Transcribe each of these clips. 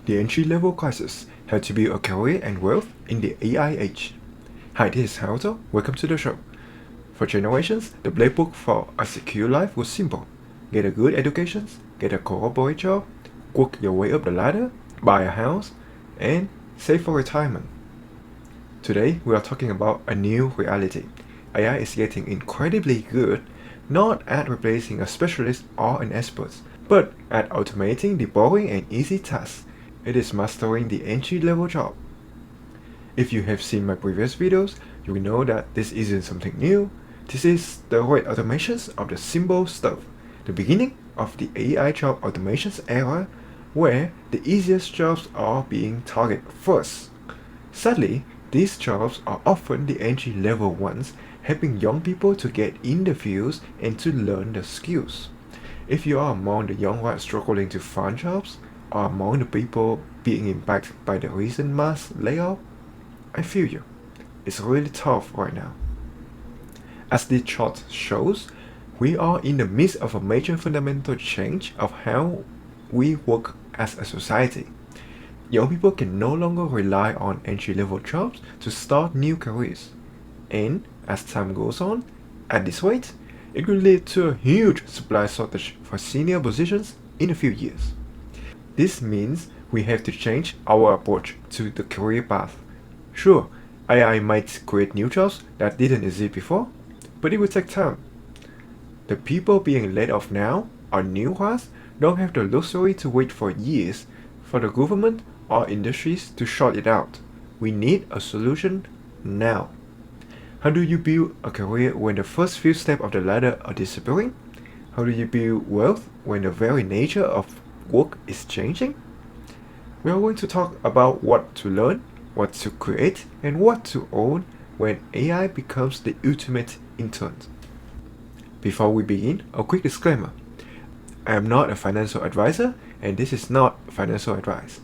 The entry-level crisis: how to build a career and wealth in the AI age. Hi, this is Haruto. Welcome to the show. For generations, the playbook for a secure life was simple. Get a good education, get a corporate job, work your way up the ladder, buy a house, and save for retirement. Today, we are talking about a new reality. AI is getting incredibly good, not at replacing a specialist or an expert, but at automating the boring and easy tasks. It is mastering the entry-level job. If you have seen my previous videos, you will know that this isn't something new. This is the right automations of the simple stuff, the beginning of the AI job automations era, where the easiest jobs are being targeted first. Sadly, these jobs are often the entry-level ones, helping young people to get in the fields and to learn the skills. If you are among the young ones struggling to find jobs, or among the people being impacted by the recent mass layoff, I feel you. It's really tough right now. As the chart shows, we are in the midst of a major fundamental change of how we work as a society. Young people can no longer rely on entry-level jobs to start new careers. And as time goes on, at this rate, it will lead to a huge supply shortage for senior positions in a few years. This means we have to change our approach to the career path. Sure, AI might create new jobs that didn't exist before, but it will take time. The people being laid off now, or new ones, don't have the luxury to wait for years for the government or industries to sort it out. We need a solution now. How do you build a career when the first few steps of the ladder are disappearing? How do you build wealth when the very nature of work is changing? We are going to talk about what to learn, what to create, and what to own when AI becomes the ultimate intern. Before we begin, a quick disclaimer. I am not a financial advisor, and this is not financial advice.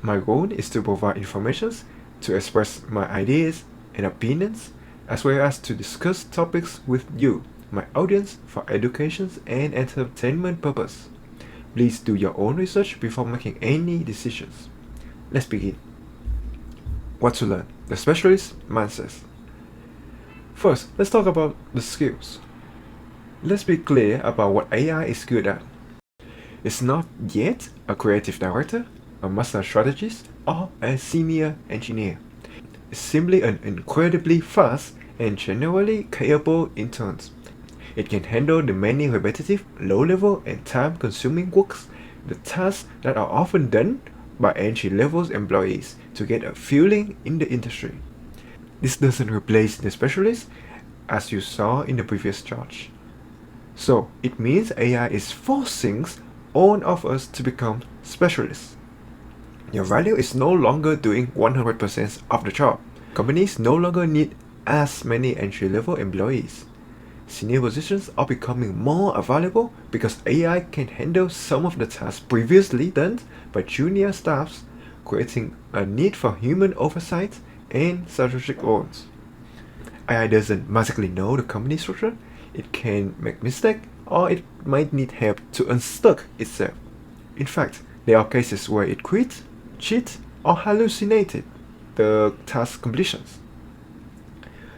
My goal is to provide information, to express my ideas and opinions, as well as to discuss topics with you, my audience, for education and entertainment purpose. Please do your own research before making any decisions. Let's begin. What to learn? The specialist mindset. First, let's talk about the skills. Let's be clear about what AI is good at. It's not yet a creative director, a master strategist, or a senior engineer. It's simply an incredibly fast and generally capable intern. It can handle the many repetitive, low-level, and time-consuming works, the tasks that are often done by entry-level employees to get a feeling in the industry. This doesn't replace the specialist, as you saw in the previous chart. So, it means AI is forcing all of us to become specialists. Your value is no longer doing 100% of the job. Companies no longer need as many entry-level employees. Senior positions are becoming more available because AI can handle some of the tasks previously done by junior staffs, creating a need for human oversight and strategic roles. AI doesn't magically know the company structure. It can make mistakes, or it might need help to unstuck itself. In fact, there are cases where it quit, cheat, or hallucinated the task completions.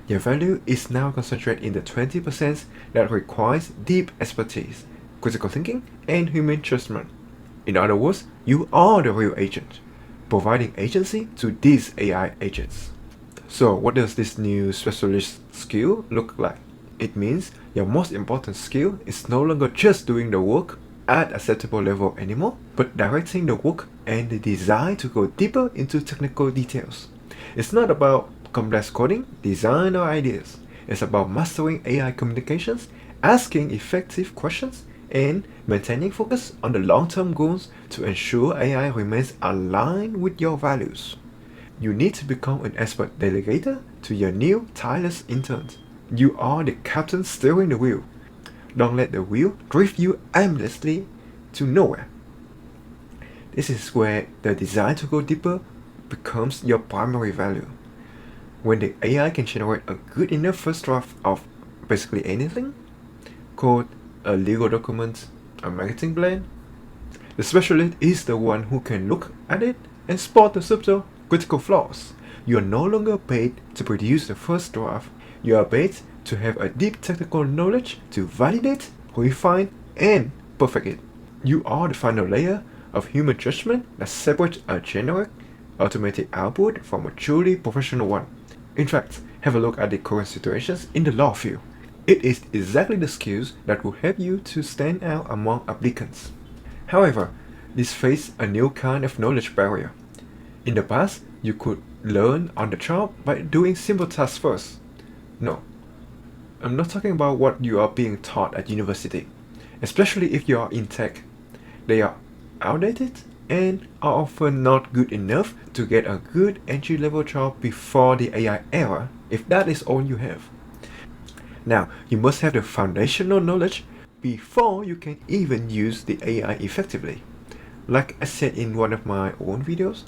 Your value is now concentrated in the 20% that requires deep expertise, critical thinking, and human judgment. In other words, you are the real agent, providing agency to these AI agents. So what does this new specialist skill look like? It means your most important skill is no longer just doing the work at acceptable level anymore, but directing the work and the design to go deeper into technical details. It's not about complex coding, design, or ideas. It's about mastering AI communications, asking effective questions, and maintaining focus on the long-term goals to ensure AI remains aligned with your values. You need to become an expert delegator to your new tireless interns. You are the captain steering the wheel. Don't let the wheel drift you aimlessly to nowhere. This is where the desire to go deeper becomes your primary value. When the AI can generate a good enough first draft of basically anything, code, a legal document, a marketing plan, The specialist is the one who can look at it and spot the subtle critical flaws. You are no longer paid to produce the first draft. You are paid to have a deep technical knowledge to validate, refine, and perfect it. You are the final layer of human judgment that separates a generic, automated output from a truly professional one. In fact, have a look at the current situations in the law field. It is exactly the skills that will help you to stand out among applicants. However, this faces a new kind of knowledge barrier. In the past, you could learn on the job by doing simple tasks first. No, I'm not talking about what you are being taught at university, especially if you are in tech. They are outdated and are often not good enough to get a good entry-level job before the AI era, if that is all you have. Now, you must have the foundational knowledge before you can even use the AI effectively. Like I said in one of my own videos,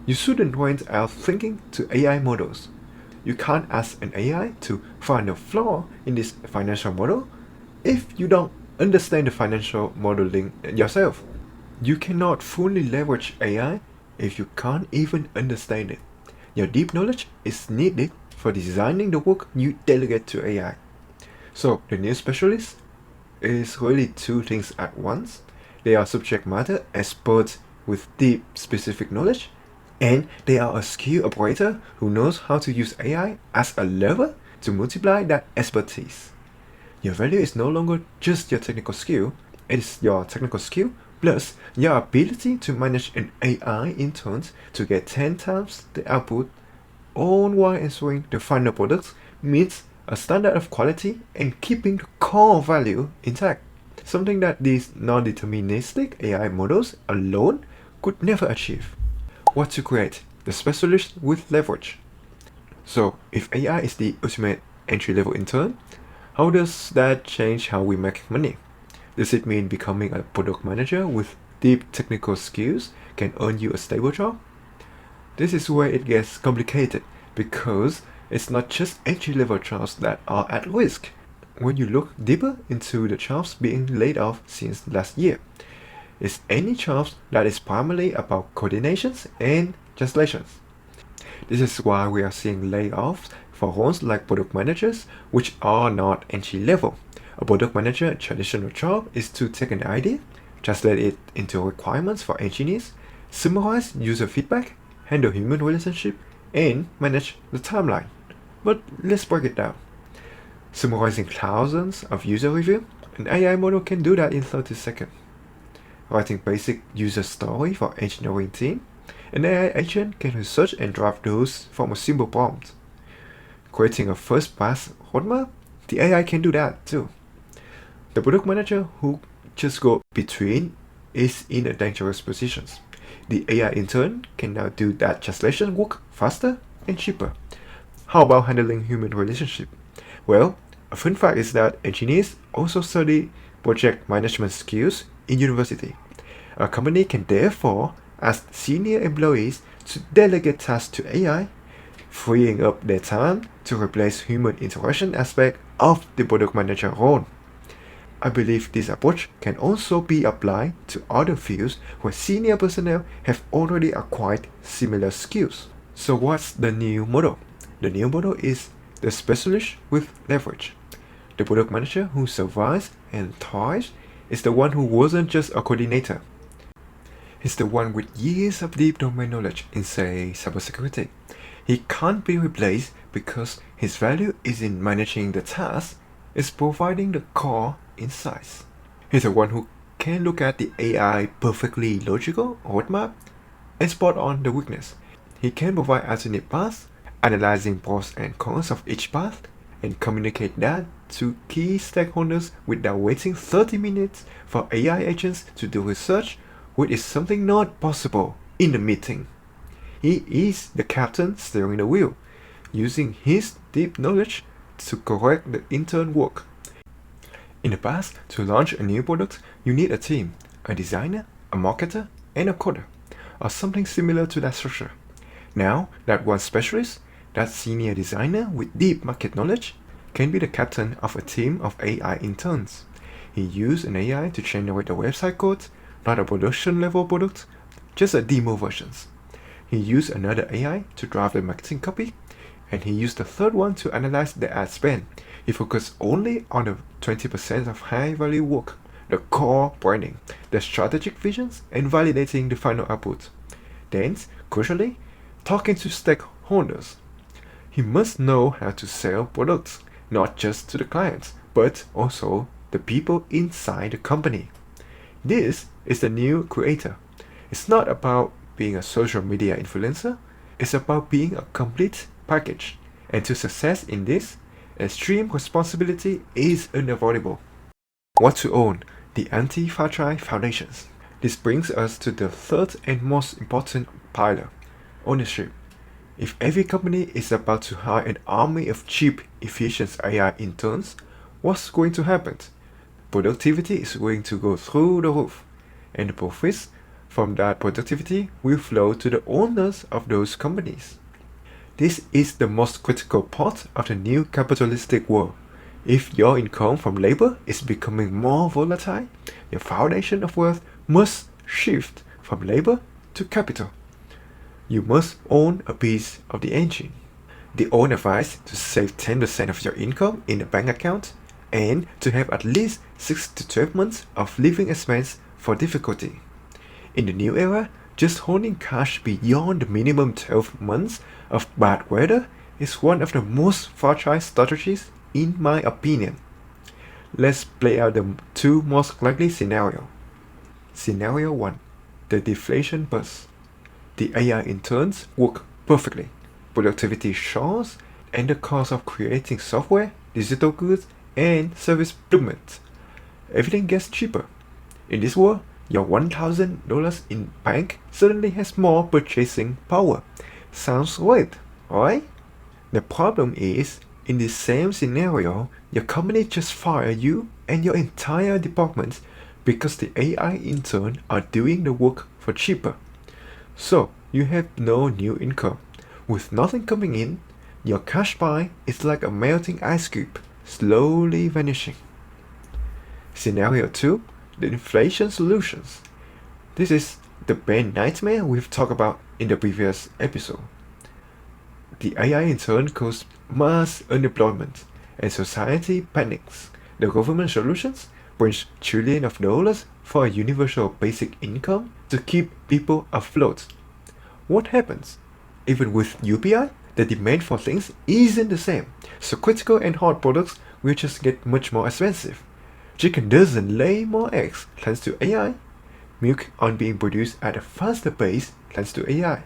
you shouldn't went out thinking to AI models. You can't ask an AI to find a flaw in this financial model if you don't understand the financial modeling yourself. You cannot fully leverage AI if you can't even understand it. Your deep knowledge is needed for designing the work you delegate to AI. So the new specialist is really two things at once. They are subject matter experts with deep specific knowledge, and they are a skill operator who knows how to use AI as a lever to multiply that expertise. Your value is no longer just your technical skill, it is your technical skill plus your ability to manage an AI intern to get 10 times the output, all while ensuring the final product meets a standard of quality and keeping the core value intact. Something that these non-deterministic AI models alone could never achieve. What to create? The specialist with leverage. So, if AI is the ultimate entry-level intern, how does that change how we make money? Does it mean becoming a product manager with deep technical skills can earn you a stable job? This is where it gets complicated because it's not just entry-level jobs that are at risk. When you look deeper into the jobs being laid off since last year, it's any jobs that is primarily about coordinations and translations. This is why we are seeing layoffs for roles like product managers, which are not entry-level. A product manager traditional job is to take an idea, translate it into requirements for engineers, summarize user feedback, handle human relationship, and manage the timeline. But let's break it down. Summarizing thousands of user reviews, an AI model can do that in 30 seconds. Writing basic user story for engineering team, an AI agent can research and draft those from a simple prompt. Creating a first pass roadmap, the AI can do that too. The product manager who just go between is in a dangerous position. The AI intern can now do that translation work faster and cheaper. How about handling human relationship? Well, a fun fact is that engineers also study project management skills in university. A company can therefore ask senior employees to delegate tasks to AI, freeing up their time to replace human interaction aspect of the product manager role. I believe this approach can also be applied to other fields where senior personnel have already acquired similar skills. So what's the new model? The new model is the specialist with leverage. The product manager who survives and thrives is the one who wasn't just a coordinator. He's the one with years of deep domain knowledge in, say, cybersecurity. He can't be replaced because his value is in managing the task, is providing the core insights. He's the one who can look at the AI perfectly logical roadmap and spot on the weakness. He can provide alternate paths, analyzing pros and cons of each path, and communicate that to key stakeholders without waiting 30 minutes for AI agents to do research, which is something not possible in a meeting. He is the captain steering the wheel, using his deep knowledge to correct the intern work. In the past, to launch a new product, you need a team, a designer, a marketer, and a coder, or something similar to that structure. Now, that one specialist, that senior designer with deep market knowledge, can be the captain of a team of AI interns. He uses an AI to generate the website code, not a production level product, just a demo versions. He used another AI to draft the marketing copy, and he used the third one to analyze the ad spend. He focused only on the 20% of high value work, the core branding, the strategic visions, and validating the final output. Then, crucially, talking to stakeholders. He must know how to sell products, not just to the clients, but also the people inside the company. This is the new creator. It's not about being a social media influencer, it's about being a complete package. And to success in this, extreme responsibility is unavoidable. What to own? The anti-fragile foundations. This brings us to the third and most important pillar, ownership. If every company is about to hire an army of cheap, efficient AI interns, what's going to happen? Productivity is going to go through the roof, and the profits from that productivity will flow to the owners of those companies. This is the most critical part of the new capitalistic world. If your income from labor is becoming more volatile, your foundation of wealth must shift from labor to capital. You must own a piece of the engine. The old advice to save 10% of your income in a bank account and to have at least 6 to 12 months of living expense for difficulty. In the new era, just holding cash beyond the minimum 12 months of bad weather is one of the most fragile strategies in my opinion. Let's play out the two most likely scenarios. Scenario 1. The deflation burst. The AI interns work perfectly. Productivity soars, and the cost of creating software, digital goods, and service plummet. Everything gets cheaper. In this world, your $1,000 in bank suddenly has more purchasing power. Sounds great, right? The problem is, in the same scenario, your company just fired you and your entire department because the AI intern are doing the work for cheaper. So, you have no new income. With nothing coming in, your cash pile is like a melting ice cube, slowly vanishing. Scenario 2. The inflation solutions. This is the main nightmare we've talked about in the previous episode. The AI in turn causes mass unemployment, and society panics. The government solutions brings trillions of dollars for a universal basic income to keep people afloat. What happens? Even with UPI, the demand for things isn't the same, so critical and hard products will just get much more expensive. Chicken doesn't lay more eggs thanks to AI. Milk aren't being produced at a faster pace thanks to AI.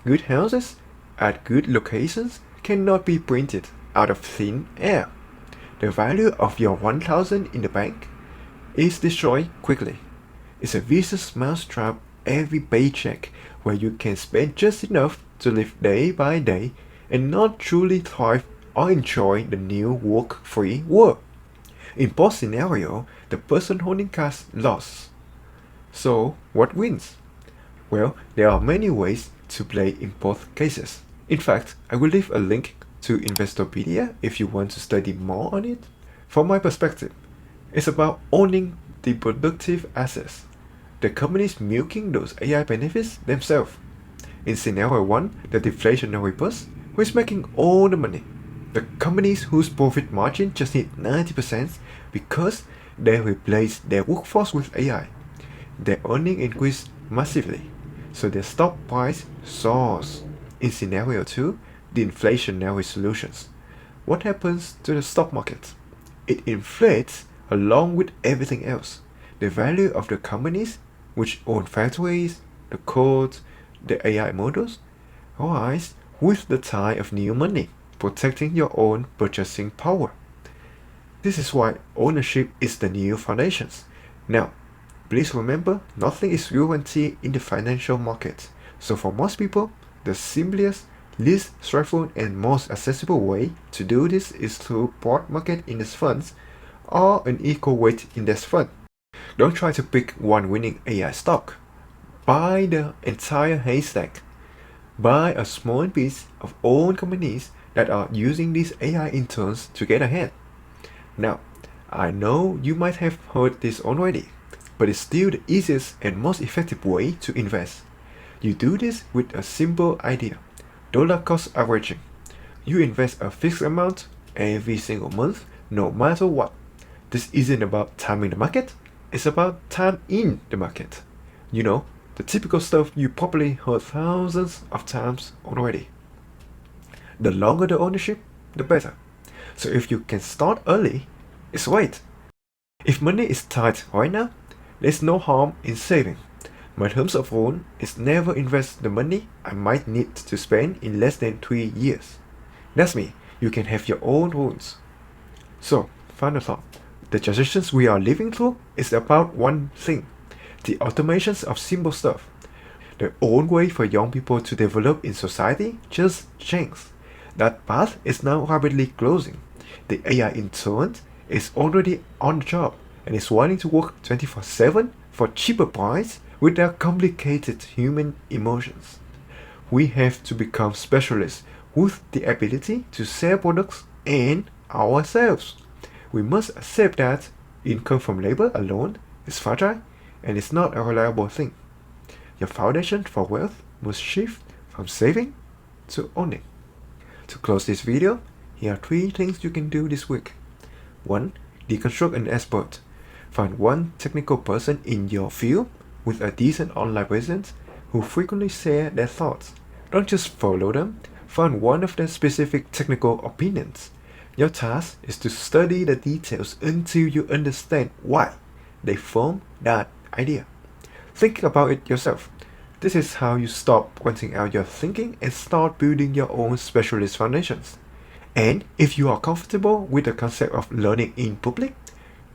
Good houses at good locations cannot be printed out of thin air. The value of your 1,000 in the bank is destroyed quickly. It's a vicious mousetrap every paycheck where you can spend just enough to live day by day and not truly thrive or enjoy the new work-free world. In both scenarios, the person holding cash lost. So, what wins? Well, there are many ways to play in both cases. In fact, I will leave a link to Investopedia if you want to study more on it. From my perspective, it's about owning the productive assets. The companies milking those AI benefits themselves. In scenario 1, the deflationary burst, who is making all the money? The companies whose profit margin just hit 90% because they replace their workforce with AI. Their earnings increase massively, so their stock price soars. In scenario 2, the inflationary solutions. What happens to the stock market? It inflates along with everything else. The value of the companies which own factories, the codes, the AI models, rise with the tide of new money, protecting your own purchasing power. This is why ownership is the new foundations. Now, please remember, nothing is guaranteed in the financial market. So for most people, the simplest, least stressful and most accessible way to do this is through broad market index funds or an equal weight index fund. Don't try to pick one winning AI stock. Buy the entire haystack. Buy a small piece of all companies that are using these AI interns to get ahead. Now, I know you might have heard this already. but it's still the easiest and most effective way to invest. You do this with a simple idea: dollar cost averaging. You invest a fixed amount every single month, no matter what. This isn't about timing the market, it's about time in the market. You know, the typical stuff you probably heard thousands of times already. The longer the ownership, the better. So if you can start early, it's great. If money is tight right now, there's no harm in saving. My terms of rule is never invest the money I might need to spend in less than 3 years. That's me. You can have your own rules. So, final thought. The transitions we are living through is about one thing: the automations of simple stuff. The old way for young people to develop in society just changed. That path is now rapidly closing. The AI intern is already on the job and is wanting to work 24/7 for cheaper price without complicated human emotions. We have to become specialists with the ability to sell products and ourselves. We must accept that income from labor alone is fragile and is not a reliable thing. Your foundation for wealth must shift from saving to owning. To close this video, here are 3 things you can do this week. 1. Deconstruct an expert. Find one technical person in your field with a decent online presence who frequently share their thoughts. Don't just follow them, find one of their specific technical opinions. Your task is to study the details until you understand why they form that idea. Think about it yourself. This is how you stop pointing out your thinking and start building your own specialist foundations. And if you are comfortable with the concept of learning in public,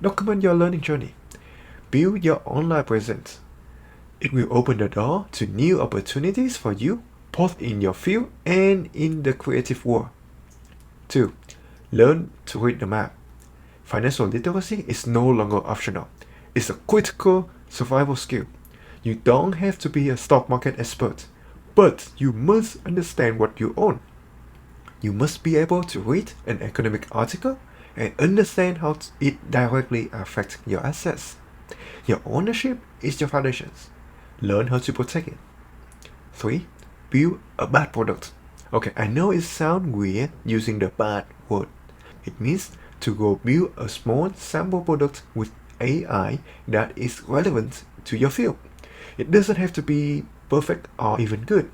document your learning journey. Build your online presence. It will open the door to new opportunities for you, both in your field and in the creative world. 2. Learn to read the map. Financial literacy is no longer optional. It's a critical survival skill. You don't have to be a stock market expert, but you must understand what you own. You must be able to read an economic article and understand how it directly affects your assets. Your ownership is your foundations. Learn how to protect it. 3. Build a bad product. Okay, I know it sounds weird using the bad word. It means to go build a small sample product with AI that is relevant to your field. It doesn't have to be perfect or even good.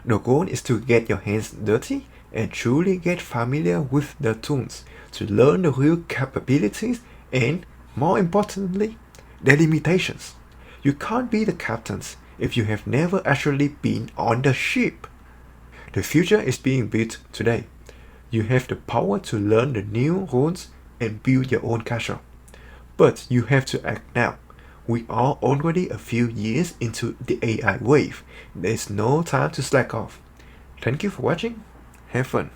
The goal is to get your hands dirty and truly get familiar with the tools, to learn the real capabilities and, more importantly, their limitations. You can't be the captains if you have never actually been on the ship. The future is being built today. You have the power to learn the new rules and build your own castle. But you have to act now. We are already a few years into the AI wave. There's no time to slack off. Thank you for watching. Have fun.